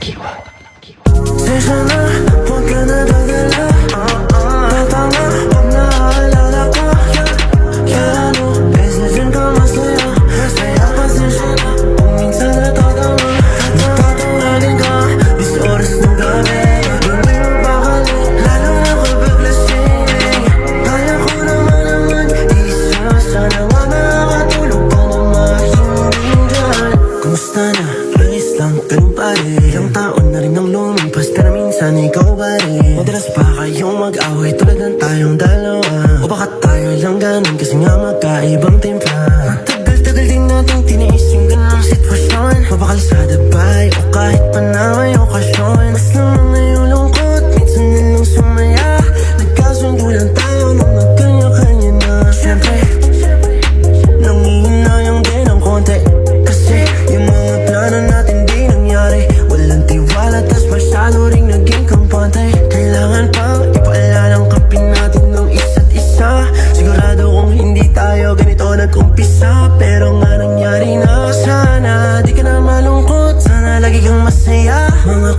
Sensya na, huwag ka na dadala. Tatanga, pag naaalala ka. Kaya ano, beses yun ka masaya. Kaya pasensya na, kung minsan natatama. Tatawagin ka, 10 oras ng gabi. Hindi mo bakali, lalo na kapag lasing. Kaya ko naman isa. Sana nga nakakatulog ka na mahimbing dyan. Kumusta na? Ayos lang, ganun pa rin. Ilang taon na rin ang lumipas, pero minsan ikaw ba rin? Madalas pa kayong mag-away tulad ng tayong dalawa? O baka tayo lang ganun kasi nga magkaibang timpla? Tagal-tagal din natin tiniis yung ganang sitwasyon. Mapakalsada ba o kahit pa na may okasyon? Mas naman na yung lungkot, minsan na lang sumaya. Nagkasundo lang tayo nung nagkanya-kanya na. Siyempre, nangihinayang din ang konti. Kasi yung mga plano natin di nangyari. Walang tiwala, tas masyado ring naging kampante. Kailangan pang ipaalala ang kampi natin ng isa't isa. Sigurado kung hindi tayo ganito nag-umpisa, pero nga nangyari na. Sana di ka na malungkot, sana lagi kang masaya. Mga